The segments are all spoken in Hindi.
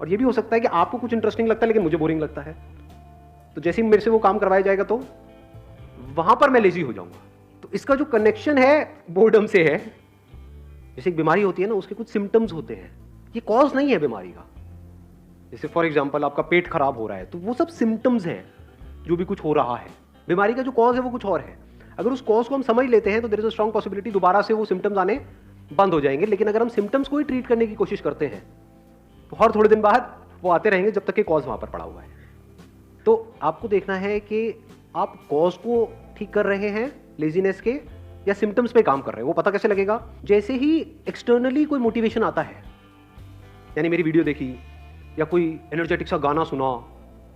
और ये भी हो सकता है कि आपको कुछ इंटरेस्टिंग लगता है लेकिन मुझे बोरिंग लगता है। तो जैसे ही मेरे से वो काम करवाया जाएगा तो वहां पर मैं लेजी हो जाऊंगा। तो इसका जो कनेक्शन है बोर्डम से है। जैसे एक बीमारी होती है ना, उसके कुछ सिम्टम्स होते हैं, ये कॉज नहीं है बीमारी का। जैसे फॉर एग्जांपल आपका पेट खराब हो रहा है, तो वो सब सिम्टम्स हैं जो भी कुछ हो रहा है। बीमारी का जो कॉज है वो कुछ और है। अगर उस कॉज को हम समझ लेते हैं तो there is a strong possibility दोबारा से वो सिम्टम्स आने बंद हो जाएंगे। लेकिन अगर हम सिम्टम्स को ही ट्रीट करने की कोशिश करते हैं तो हर थोड़े दिन बाद वो आते रहेंगे जब तक कि कॉज वहां पर पड़ा हुआ है। तो आपको देखना है कि आप कॉज को ठीक कर रहे हैं लेजीनेस के या सिम्टम्स पे काम कर रहे हैं। वो पता कैसे लगेगा? जैसे ही एक्सटर्नली कोई मोटिवेशन आता है, यानी मेरी वीडियो देखी या कोई एनर्जेटिक सा गाना सुना,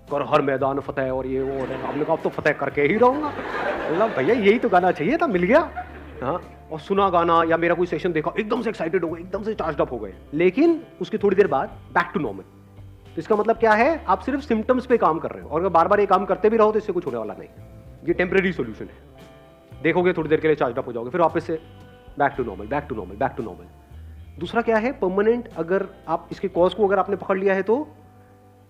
कर हर मैदान फतेह और ये वो, आपने कहा अब तो फतेह करके ही रहूंगा। अल्लाह भैया यही तो गाना चाहिए था, मिल गया। हाँ, और सुना गाना या मेरा कोई सेशन देखा, एकदम से एक्साइटेड हो गए, एकदम से चार्ज अप हो गए, लेकिन उसकी थोड़ी देर बाद बैक टू नॉर्मल। तो इसका मतलब क्या है? आप सिर्फ सिम्टम्स पे काम कर रहे हो, और अगर बार बार ये काम करते भी रहो तो इससे कुछ होने वाला नहीं। ये टेम्परेरी सोल्यूशन है। देखोगे थोड़ी देर के लिए चार्ज अप हो जाओगे, फिर वापस से back to normal, back to normal, back to normal. दूसरा क्या है? परमानेंट। अगर आप इसके कॉज को अगर आपने पकड़ लिया है तो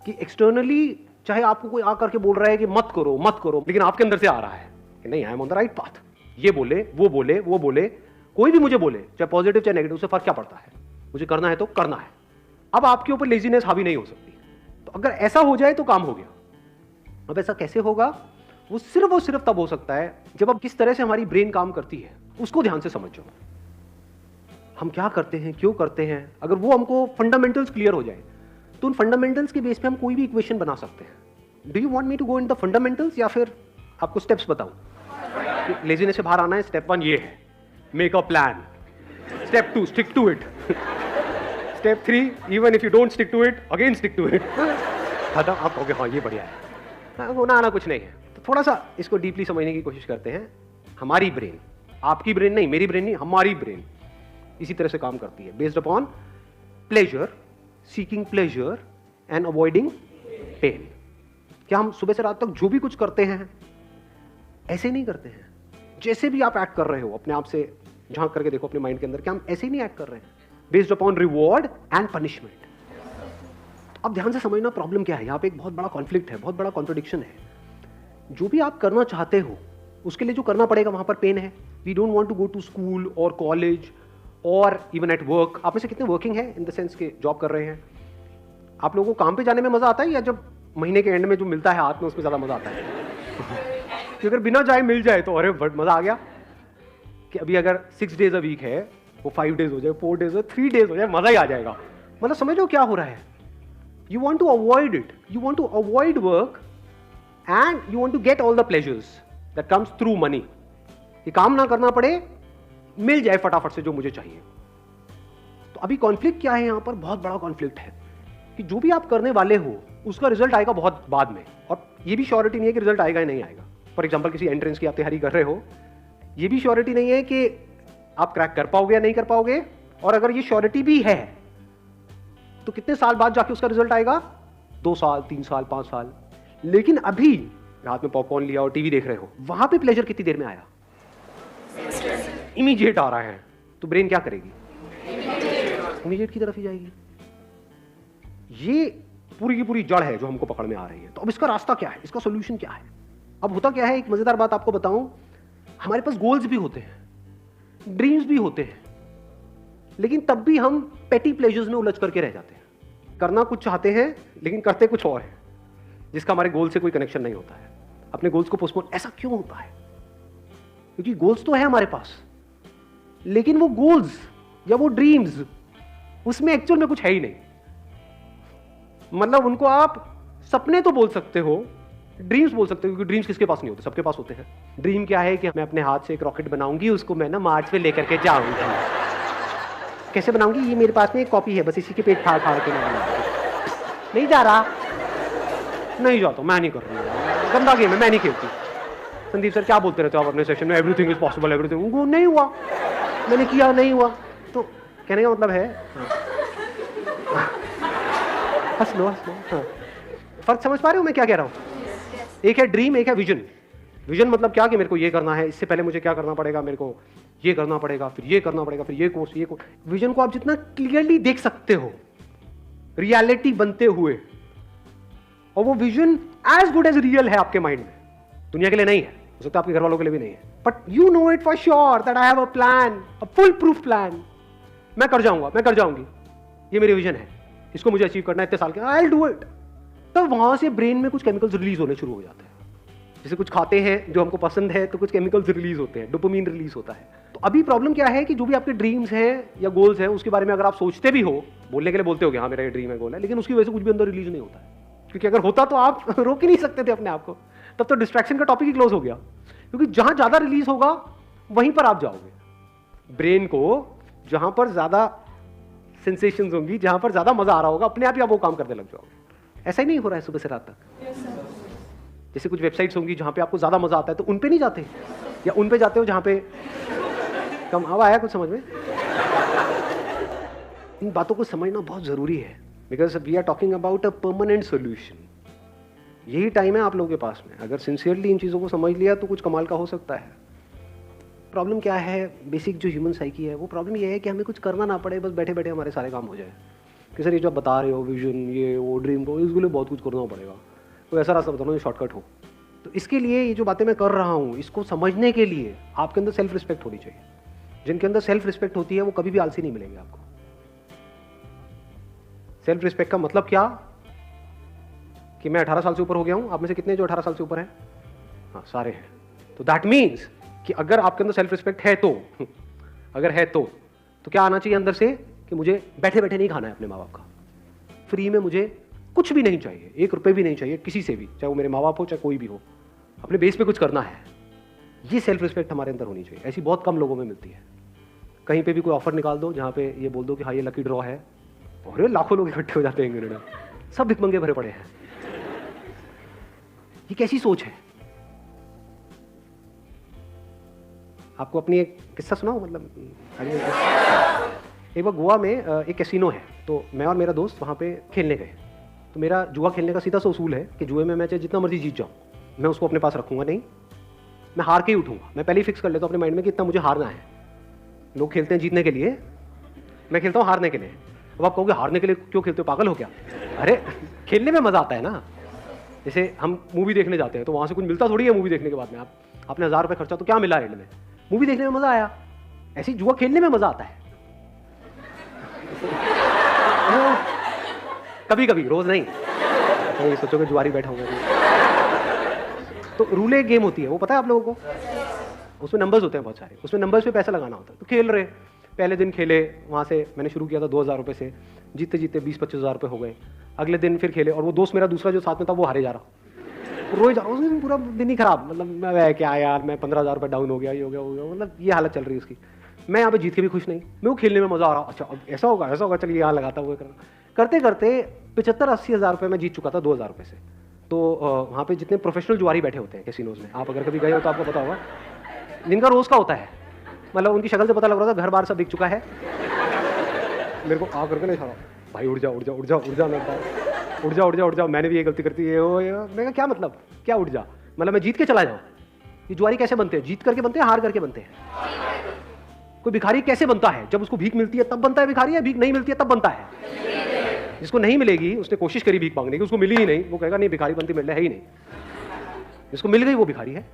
कि एक्सटर्नली चाहे आपको कोई आकर के बोल रहा है कि मत करो मत करो, लेकिन आपके अंदर से आ रहा है कि नहीं, I am on the right path. ये बोले वो बोले वो बोले, कोई भी मुझे बोले, चाहे पॉजिटिव चाहे नेगेटिव, उससे फर्क क्या पड़ता है? मुझे करना है तो करना है। अब आपके ऊपर लेजीनेस हावी नहीं हो सकती। तो अगर ऐसा हो जाए तो काम हो गया। अब ऐसा कैसे होगा? वो सिर्फ तब हो सकता है जब अब किस तरह से हमारी ब्रेन काम करती है उसको ध्यान से समझो। हम क्या करते हैं, क्यों करते हैं, अगर वो हमको फंडामेंटल्स क्लियर हो जाए तो उन फंडामेंटल्स के बेस पे हम कोई भी इक्वेशन बना सकते हैं। Do you want me to go in the fundamentals या फिर आपको स्टेप्स बताऊं? लेजीनेस से बाहर आना है, स्टेप 1 ये है, make a plan. Step 2 stick to it. Step 3 even if you don't stick to it again stick to it. खत्म। आप कहोगे हाँ ये बढ़िया है, होना आना कुछ नहीं है। तो थोड़ा सा इसको डीपली समझने की कोशिश करते हैं। हमारी ब्रेन, आपकी ब्रेन नहीं, मेरी ब्रेन नहीं, हमारी ब्रेन इसी तरह से काम करती है, based upon pleasure, seeking pleasure and avoiding pain. क्या हम सुबह से रात तक जो भी कुछ करते हैं ऐसे नहीं करते हैं? जैसे भी आप एक्ट कर रहे हो, अपने आप से झांक करके देखो अपने माइंड के अंदर, क्या हम ऐसे ही नहीं एक्ट कर रहे हैं? Based upon reward and punishment. अब ध्यान से समझना प्रॉब्लम क्या है। यहां पे एक बहुत बड़ा कॉन्फ्लिक्ट है, बहुत बड़ा कॉन्ट्रडिक्शन है। जो भी आप करना चाहते हो उसके लिए जो करना पड़ेगा वहां पर पेन है। We don't want to go to school और कॉलेज और इवन एट वर्क। आप में से कितने वर्किंग है इन द सेंस के जॉब कर रहे हैं? आप लोगों को काम पे जाने में मजा आता है या जब महीने के एंड में जो मिलता है हाथ में उसमें ज्यादा मजा आता है? कि अगर बिना जाए मिल जाए तो अरे मजा आ गया। कि अभी अगर 6 days अ वीक है वो 5 days हो जाए, 4 days हो, 3 days हो जाए, मजा ही आ जाएगा। मतलब समझ लो क्या हो रहा है। You want to avoid it, you want to avoid work and you want to get all the pleasures that comes through money. ये काम ना करना पड़े, मिल जाए फटाफट से जो मुझे चाहिए। तो अभी कॉन्फ्लिक्ट क्या है? यहां पर बहुत बड़ा कॉन्फ्लिक्ट है कि जो भी आप करने वाले हो उसका रिजल्ट आएगा बहुत बाद में, और ये भी श्योरिटी नहीं है कि रिजल्ट आएगा या नहीं आएगा। फॉर एग्जांपल किसी एंट्रेंस की आप तैयारी कर रहे हो, ये भी श्योरिटी नहीं है कि आप क्रैक कर पाओगे या नहीं कर पाओगे, और अगर ये श्योरिटी भी है तो कितने साल बाद जाके उसका रिजल्ट आएगा? 2 साल, 3 साल, 5 साल। लेकिन अभी हाथ में पॉपकॉर्न लिया और टीवी देख रहे हो, वहां पे प्लेजर कितनी देर में आया? इमीडिएट आ रहा है। तो ब्रेन क्या करेगी? इमीडिएट की तरफ ही जाएगी। ये पूरी की पूरी जड़ है जो हमको पकड़ में आ रही है। तो अब इसका रास्ता क्या है, इसका सोल्यूशन क्या है? अब होता क्या है, एक मजेदार बात आपको बताऊं, हमारे पास गोल्स भी होते हैं, ड्रीम्स भी होते हैं, लेकिन तब भी हम पेटी प्लेजर्स में उलझ करके रह जाते हैं। करना कुछ चाहते हैं लेकिन करते कुछ और है, जिसका हमारे गोल से कोई कनेक्शन नहीं होता है। अपने गोल्स को पोस्टपोन। ऐसा क्यों होता है? क्योंकि गोल्स तो है हमारे पास, लेकिन वो गोल्स या वो ड्रीम्स, उसमें एक्चुअल में कुछ है ही नहीं। मतलब उनको आप सपने तो बोल सकते हो, ड्रीम्स बोल सकते हो, क्योंकि ड्रीम्स किसके पास नहीं होते? सबके पास होते हैं। ड्रीम क्या है कि मैं अपने हाथ से एक रॉकेट बनाऊंगी, उसको मैं ना मार्स पे लेकर के जाऊंगी। कैसे बनाऊंगी? ये मेरे पास में एक कॉपी है, बस इसी के पेट फाड़ फाड़ के नहीं जा रहा, नहीं जाता, मैं नहीं कर रही, गंदा गेम है, मैं नहीं खेलती। संदीप सर क्या बोलते रहते हो आप अपने सेशन में? Everything is possible, everything. वो नहीं हुआ, मैंने किया, नहीं हुआ। तो कहने का मतलब है, हंस लो हंस लो। हाँ, फर्क समझ पा रहे हो मैं क्या कह रहा हूँ? एक है ड्रीम, एक है विजन। विजन मतलब क्या कि मेरे को ये करना है, इससे पहले मुझे क्या करना पड़ेगा, मेरे को ये करना पड़ेगा, फिर ये करना पड़ेगा, फिर ये कोर्स, ये कोर्स। विजन को आप जितना क्लियरली देख सकते हो रियलिटी बनते हुए, और वो vision as good as real है आपके माइंड में, दुनिया के लिए नहीं है, हो सकता है आपके घर वालों के लिए भी नहीं है, but you know it for sure that I have a plan, a full proof plan, मैं कर जाऊंगा, मैं कर जाऊंगी, ये मेरी विजन है, इसको मुझे अचीव करना है इतने साल के, आई विल डू इट। तब वहां से ब्रेन में कुछ केमिकल्स रिलीज होने शुरू हो जाते हैं। जैसे कुछ खाते हैं जो हमको पसंद है तो कुछ केमिकल्स रिलीज होते हैं, डोपामिन रिलीज होता है। तो अभी प्रॉब्लम क्या है कि जो भी आपके ड्रीम्स हैं या गोल्स हैं उसके बारे में अगर आप सोचते भी हो, बोलने के लिए बोलते हो हाँ मेरा ये ड्रीम है, गोल है, लेकिन उसकी वजह से कुछ भी अंदर रिलीज नहीं होता है, क्योंकि अगर होता तो आप रोक ही नहीं सकते थे अपने आप को, तब तो डिस्ट्रैक्शन का टॉपिक ही क्लोज हो गया, क्योंकि जहां ज्यादा रिलीज होगा वहीं पर आप जाओगे। ब्रेन को जहां पर ज्यादा सेंसेशंस होंगी, जहां पर ज्यादा मजा आ रहा होगा, अपने आप ही आप वो काम करने लग जाओगे। ऐसा ही नहीं हो रहा है सुबह से रात तक? जैसे कुछ वेबसाइट्स होंगी जहां पे आपको ज्यादा मजा आता है तो उन पे नहीं जाते, या उन पे जाते हो जहां पे कम। अब आया कुछ समझ में? इन बातों को समझना बहुत जरूरी है, because we are talking about a permanent solution. यही टाइम है आप लोगों के पास में, अगर सिंसियरली इन चीज़ों को समझ लिया तो कुछ कमाल का हो सकता है। प्रॉब्लम क्या है, बेसिक जो ह्यूमन साइकी है, वो प्रॉब्लम ये है कि हमें कुछ करना ना पड़े, बस बैठे बैठे हमारे सारे काम हो जाए। कि सर ये जो आप बता रहे हो विजन, ये वो ड्रीम को, इसके लिए बहुत कुछ करना पड़ेगा, कोई ऐसा रास्ता बताओ जो शॉर्टकट हो। तो इसके लिए ये जो बातें मैं कर रहा हूँ, इसको समझने के लिए आपके अंदर सेल्फ रिस्पेक्ट होनी चाहिए। जिनके अंदर सेल्फ रिस्पेक्ट होती है वो कभी भी आलसी नहीं मिलेंगे आपको। सेल्फ रिस्पेक्ट का मतलब क्या कि मैं 18 साल से ऊपर हो गया हूं। आप में से कितने जो 18 साल से ऊपर हैं? हाँ, सारे हैं। तो दैट मीन्स कि अगर आपके अंदर सेल्फ रिस्पेक्ट है तो अगर है तो क्या आना चाहिए अंदर से कि मुझे बैठे बैठे नहीं खाना है अपने माँ बाप का, फ्री में मुझे कुछ भी नहीं चाहिए, 1 रुपए भी नहीं चाहिए किसी से भी, चाहे वो मेरे माँ बाप हो चाहे कोई भी हो, अपने बेस पे कुछ करना है। ये सेल्फ रिस्पेक्ट हमारे अंदर होनी चाहिए। ऐसी बहुत कम लोगों में मिलती है। कहीं पे भी कोई ऑफर निकाल दो जहाँ पे ये बोल दो कि हाँ ये लकी ड्रॉ है, और लाखों लोग इकट्ठे हो जाते हैं, सब भिखमंगे भरे पड़े हैं। ये कैसी सोच है? आपको अपनी एक किस्सा सुनाऊं? मतलब एक बार गोवा में एक कैसीनो है, तो मैं और मेरा दोस्त वहाँ पे खेलने गए। तो मेरा जुआ खेलने का सीधा सा उसूल है कि जुए में मैं चाहे जितना मर्जी जीत जाऊँ, मैं उसको अपने पास रखूंगा नहीं, मैं हार के ही उठूंगा। मैं पहले ही फिक्स कर लेता हूँ अपने माइंड में कि इतना मुझे हारना है। लोग खेलते हैं जीतने के लिए, मैं खेलता हूँ हारने के लिए। अब आप कहोगे हारने के लिए क्यों खेलते हो, पागल हो क्या? अरे खेलने में मजा आता है ना। जैसे हम मूवी देखने जाते हैं तो वहाँ से कुछ मिलता थोड़ी है मूवी देखने के बाद में। आपने 1000 रुपये खर्चा तो क्या मिला एंड में? मूवी देखने में मजा आया। ऐसे ही जुआ खेलने में मजा आता है कभी कभी, रोज नहीं। तो सोचोगे जुआरी बैठा होगा। तो रूले गेम होती है, वो पता है आप लोगों को? उसमें नंबर्स होते हैं बहुत सारे, उसमें नंबर्स पे पैसा लगाना होता है। तो खेल रहे, पहले दिन खेले, वहाँ से मैंने शुरू किया था 2000 रुपये से, जीतते जीतते 20-25 हज़ार रुपये हो गए। अगले दिन फिर खेले, और वो दोस्त मेरा दूसरा जो साथ में था वो हारे जा रहा, रोज जा रहा, उसमें पूरा दिन ही खराब। मतलब मैं क्या यार, मैं 15,000 रुपये डाउन हो गया, ये हो गया, मतलब ये हालत चल रही है उसकी। मैं यहाँ पे जीत के भी खुश नहीं, मैं वो खेलने में मजा आ रहा। अच्छा अब ऐसा होगा चलिए यहाँ लगाता हुआ करते करते 75-80 हज़ार रुपये मैं जीत चुका था 2000 रुपये से। तो वहाँ पे जितने प्रोफेशनल जुआरी बैठे होते हैं कैसीनोज में, आप अगर कभी गए हो तो आपको पता होगा, जिनका रोज का होता है, मतलब उनकी शक्ल से पता लग रहा था घर बार सब दिख चुका है। मेरे को आ करके नहीं खड़ा, भाई उड़ जा उड़ जा उड़ जा उड़ जा, मैं उड़ जा उड़ जा उड़ जा, मैंने भी ये गलती करती है। मैं क्या मतलब, क्या उड़ जा, मतलब मैं जीत के चला जाऊँ? ये जुआरी कैसे बनते हैं? जीत करके बनते हैं, हार करके बनते हैं। कोई भिखारी कैसे बनता है? जब उसको भीख मिलती है तब बनता है भिखारी, या भीख नहीं मिलती है तब बनता है? जिसको नहीं मिलेगी, उसने कोशिश करी भीख मांगने की, उसको मिली ही नहीं, वो कहेगा नहीं भिखारी बनती मिलने है ही नहीं। जिसको मिल गई वो भिखारी है,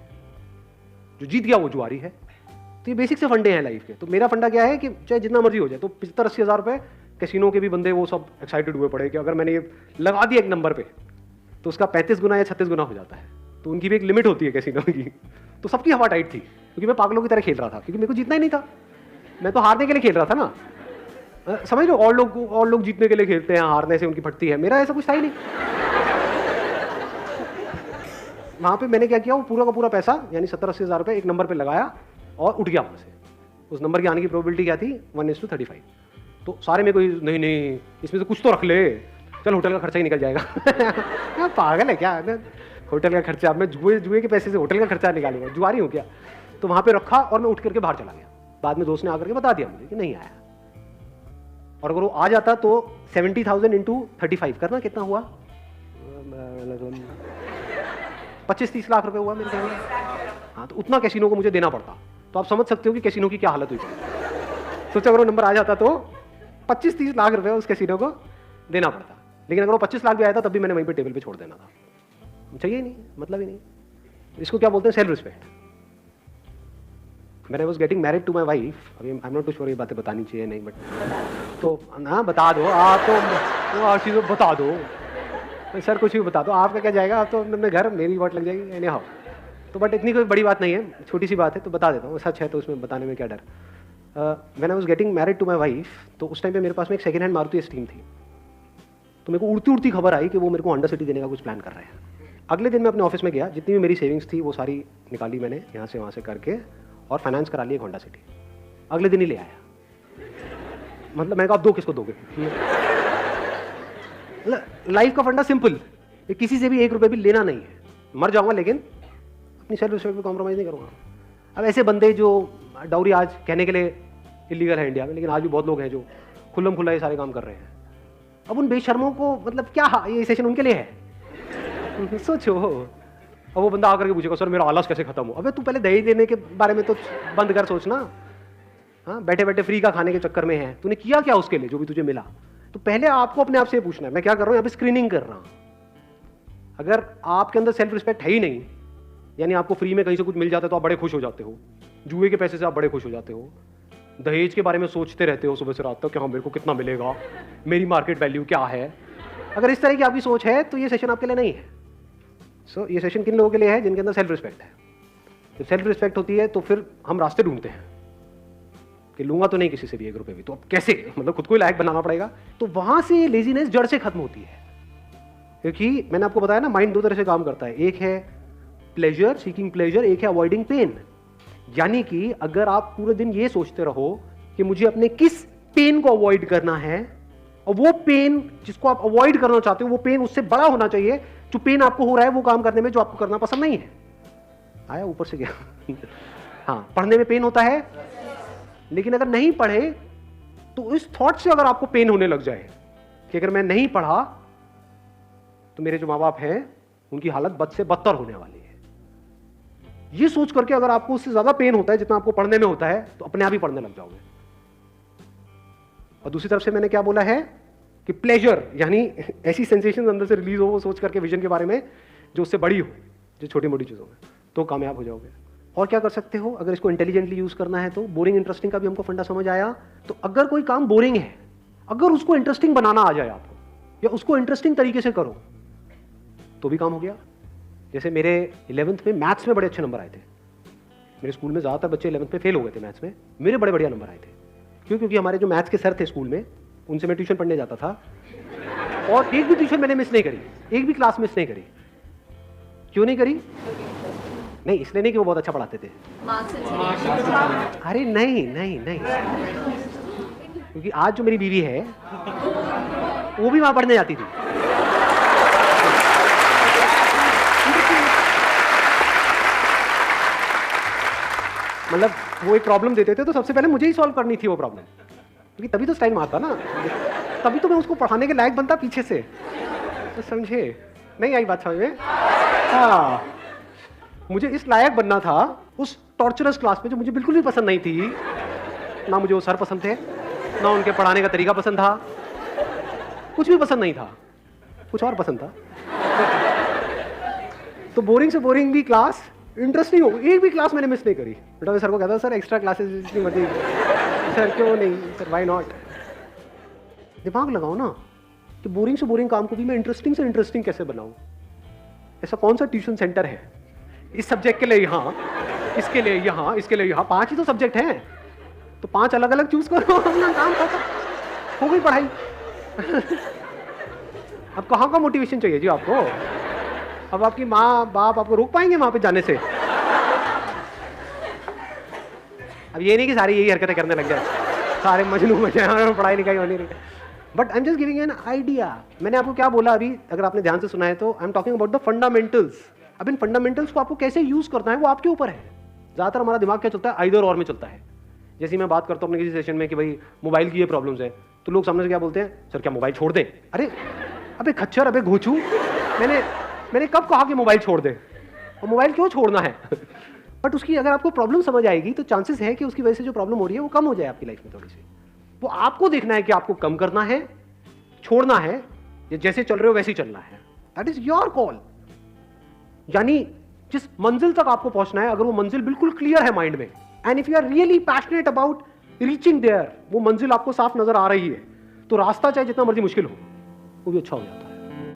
जो जीत गया वो जुआरी है। तो ये बेसिक से फंडे हैं लाइफ के। तो मेरा फंडा क्या है कि चाहे जितना मर्जी हो जाए, तो 75-80 हज़ार रुपये कैसीनो के भी बंदे वो सब एक्साइटेड हुए पड़े कि अगर मैंने ये लगा दिया एक नंबर पे तो उसका 35 गुना या 36 गुना हो जाता है। तो उनकी भी एक लिमिट होती है कैसीनो की। तो सबकी हवा टाइट थी, क्योंकि मैं पागलों की तरह खेल रहा था, क्योंकि मेरे को जीतना ही नहीं था, मैं तो हारने के लिए खेल रहा था ना। समझ लो, और लोग जीतने के लिए खेलते हैं, हारने से उनकी फटती है, मेरा ऐसा कुछ था ही नहीं। वहाँ पे मैंने क्या किया, वो पूरा का पूरा पैसा यानी 70-80 हज़ार रुपये एक नंबर पे लगाया और उठ गया वहाँ से। उस नंबर की आने की प्रोबेबिलिटी क्या थी? 1:35। तो सारे में कोई नहीं इसमें से कुछ तो रख ले, चल होटल का खर्चा ही निकल जाएगा। पागल है क्या, होटल का खर्चा मैं जुए के पैसे से होटल का खर्चा निकालूंगा, जुआरी हूँ क्या? तो वहाँ पे रखा और मैं उठ करके बाहर चला गया। बाद में दोस्त ने आकर के बता दिया मुझे कि नहीं आया, और अगर वो आ जाता तो 70,000 × 35 करना कितना हुआ? 25-30 लाख रुपए हुआ मेरे ख्याल में। हाँ, तो उतना कैसीनो को मुझे देना पड़ता। तो आप समझ सकते हो कि कैसीनो की क्या हालत हुई। सोचो अगर वो नंबर आ जाता तो 25-30 लाख रुपए उस कैसीनो को देना पड़ता। लेकिन अगर वो 25 लाख भी आया था तब भी मैंने वहीं पे टेबल पे छोड़ देना था। चाहिए ही नहीं, मतलब ही नहीं। इसको क्या बोलते हैं? Self respect. When I was getting married to my wife, अभी I'm not too sure ये बातें बतानी चाहिए नहीं, बट तो हाँ बता दो आप, तो हर चीज़ बता दो सर, कुछ भी बता दो, आपका क्या जाएगा, आप तो अपने घर, मेरी वाट लग जाएगी एनी हाउ। तो बट इतनी कोई बड़ी बात नहीं है, छोटी सी बात है, तो बता देता हूँ, सच है तो उसमें बताने में क्या डर। When I was getting married to my wife, तो उस टाइम पे मेरे पास में एक सेकेंड हैंड मारुति स्टीम थी। तो मेरे को उड़ती उड़ती खबर आई कि वो मेरे को होंडा सिटी देने का कुछ प्लान कर रहे हैं। अगले दिन मैं अपने ऑफिस में गया, जितनी भी मेरी सेविंग्स थी वो सारी निकाली मैंने यहाँ से वहाँ से करके, और फाइनेंस करा लिया होंडा सिटी। अगले दिन ही ले आया। मतलब मैंने कहा दो, किसको दोगे? लाइफ का फंडा सिंपल, किसी से भी 1 रुपये भी लेना नहीं है। मर जाऊंगा लेकिन अपनी सेल्फ रिस्पेक्ट पे कॉम्प्रोमाइज़ नहीं करूँगा। अब ऐसे बंदे जो डाउरी आज कहने के लिए इलीगल है इंडिया में, लेकिन आज भी बहुत लोग हैं जो खुल्लम खुल्ला ये सारे काम कर रहे हैं। अब उन बेशर्मों को मतलब क्या ये सेशन उनके लिए है? सोचो। अब वो बंदा आकर के पूछेगा सर मेरा आलस कैसे खत्म हो? अबे तू पहले दहेज देने के बारे में तो बंद कर सोचना। हाँ, बैठे बैठे फ्री का खाने के चक्कर में है, तूने किया क्या उसके लिए जो भी तुझे मिला? तो पहले आपको अपने आप से पूछना है मैं क्या कर रहा हूँ, यहाँ पे स्क्रीनिंग कर रहा हूँ। अगर आपके अंदर सेल्फ रिस्पेक्ट है ही नहीं, यानी आपको फ्री में कहीं से कुछ मिल जाता है तो आप बड़े खुश हो जाते हो, जुए के पैसे से आप बड़े खुश हो जाते हो, दहेज के बारे में सोचते रहते हो सुबह से रात तक कि हाँ मेरे को कितना मिलेगा, मेरी मार्केट वैल्यू क्या है। अगर इस तरह की आपकी सोच है तो ये सेशन आपके लिए नहीं है। सो ये सेशन किन लोगों के लिए है? जिनके अंदर सेल्फ रिस्पेक्ट है। जब सेल्फ रिस्पेक्ट होती है तो फिर हम रास्ते ढूंढते हैं कि लूंगा तो नहीं किसी से भी 1 रुपये भी, तो अब कैसे, मतलब खुद को ही लायक बनाना पड़ेगा। तो वहां से लेजीनेस जड़ से खत्म होती है। क्योंकि मैंने आपको बताया ना, माइंड 2 तरह से काम करता है, एक है प्लेजर, सीकिंग प्लेजर, एक है अवॉइडिंग पेन। यानी कि अगर आप पूरे दिन ये सोचते रहो कि मुझे अपने किस पेन को अवॉइड करना है, और वो पेन जिसको आप अवॉइड करना चाहते हो वो पेन उससे बड़ा होना चाहिए जो पेन आपको हो रहा है वो काम करने में जो आपको करना पसंद नहीं है। आया ऊपर से क्या? हाँ, पढ़ने में पेन होता है, लेकिन अगर नहीं पढ़े तो इस थॉट से अगर आपको पेन होने लग जाए कि अगर मैं नहीं पढ़ा तो मेरे जो माँ बाप हैं उनकी हालत बद से बदतर होने वाली है, ये सोच करके अगर आपको उससे ज्यादा पेन होता है जितना आपको पढ़ने में होता है तो अपने आप ही पढ़ने लग जाओगे। और दूसरी तरफ से मैंने क्या बोला है कि प्लेजर, यानी ऐसी सेंसेशन अंदर से रिलीज हो वो सोच करके विजन के बारे में जो उससे बड़ी हो, जो छोटी मोटी चीजों में, तो कामयाब हो जाओगे। और क्या कर सकते हो अगर इसको इंटेलिजेंटली यूज करना है तो? बोरिंग इंटरेस्टिंग का भी हमको फंडा समझ आया। तो अगर कोई काम बोरिंग है, अगर उसको इंटरेस्टिंग बनाना आ जाए आपको, या उसको इंटरेस्टिंग तरीके से करो तो भी काम हो गया। जैसे मेरे 11th में मैथ्स में बड़े अच्छे नंबर आए थे। मेरे स्कूल में ज़्यादातर बच्चे 11th में फेल हो गए थे मैथ्स में, मेरे बड़े बढ़िया नंबर आए थे। क्यों? क्योंकि हमारे जो मैथ्स के सर थे स्कूल में, उनसे मैं ट्यूशन पढ़ने जाता था, और एक भी ट्यूशन मैंने मिस नहीं करी, एक भी क्लास मिस नहीं करी। क्यों नहीं करी? नहीं इसलिए नहीं कि वो बहुत अच्छा पढ़ाते थे, अरे नहीं नहीं नहीं, क्योंकि आज जो मेरी बीवी है वो भी वहां पढ़ने जाती थी। मतलब वो एक प्रॉब्लम देते थे तो सबसे पहले मुझे ही सॉल्व करनी थी वो प्रॉब्लम, क्योंकि तभी तो स्टाइल मारता ना, तभी तो मैं उसको पढ़ाने के लायक बनता पीछे से। तो समझे? नहीं आई बात समझ में? हाँ, मुझे इस लायक बनना था उस टॉर्चरस क्लास में जो मुझे बिल्कुल भी पसंद नहीं थी। ना मुझे वो सर पसंद थे, ना उनके पढ़ाने का तरीका पसंद था, कुछ भी पसंद नहीं था, कुछ और पसंद था। तो बोरिंग से बोरिंग भी क्लास इंटरेस्टिंग हो, एक भी क्लास मैंने मिस नहीं करी। बेटा मैं सर को कहता सर एक्स्ट्रा क्लासेस इतनी मर्जी, सर क्यों नहीं, सर व्हाई नॉट। दिमाग लगाओ ना कि बोरिंग से बोरिंग काम को भी मैं इंटरेस्टिंग से इंटरेस्टिंग कैसे बनाऊं। ऐसा कौन सा ट्यूशन सेंटर है इस सब्जेक्ट के लिए यहाँ, इसके लिए यहाँ, इसके लिए यहाँ, 5 ही तो सब्जेक्ट हैं, तो 5 अलग अलग चूज करो, अपना काम खत्म, हो गई पढ़ाई। अब कहाँ का मोटिवेशन चाहिए जी आपको? अब आपकी माँ बाप आपको रोक पाएंगे वहां पे जाने से? अब ये नहीं कि सारी यही हरकतें करने लग जाए, सारे मजनू बचे हैं, पढ़ाई लिखाई होनी रही। But I am just giving an idea. मैंने आपको क्या बोला अभी, अगर आपने ध्यान से सुना है तो, I am talking about the fundamentals. अब इन फंडामेंटल्स को आपको कैसे यूज करना है वो आपके ऊपर है। ज्यादातर हमारा दिमाग क्या चलता है, आइदर और में चलता है। जैसे मैं बात करता हूँ अपने किसी सेशन में कि भाई मोबाइल की ये प्रॉब्लम्स है, तो लोग सामने से क्या बोलते हैं, सर क्या मोबाइल छोड़ दें? अरे अबे खच्चर, अबे घोचू, मैंने कब कहा कि मोबाइल छोड़ दे? और मोबाइल क्यों छोड़ना है? बट उसकी अगर आपको प्रॉब्लम समझ आएगी तो चांसेस है कि उसकी वजह से जो प्रॉब्लम हो रही है वो कम हो जाए आपकी लाइफ में थोड़ी सी। वो आपको देखना है कि आपको कम करना है छोड़ना है या जैसे चल रहे हो वैसे ही चलना है, दैट इज योर कॉल। यानी जिस मंजिल तक आपको पहुंचना है, अगर वो मंजिल बिल्कुल क्लियर है माइंड में, and if you are really passionate about reaching there, वो मंजिल आपको साफ नजर आ रही है, तो रास्ता चाहे जितना मर्जी मुश्किल हो वो भी अच्छा हो जाता है।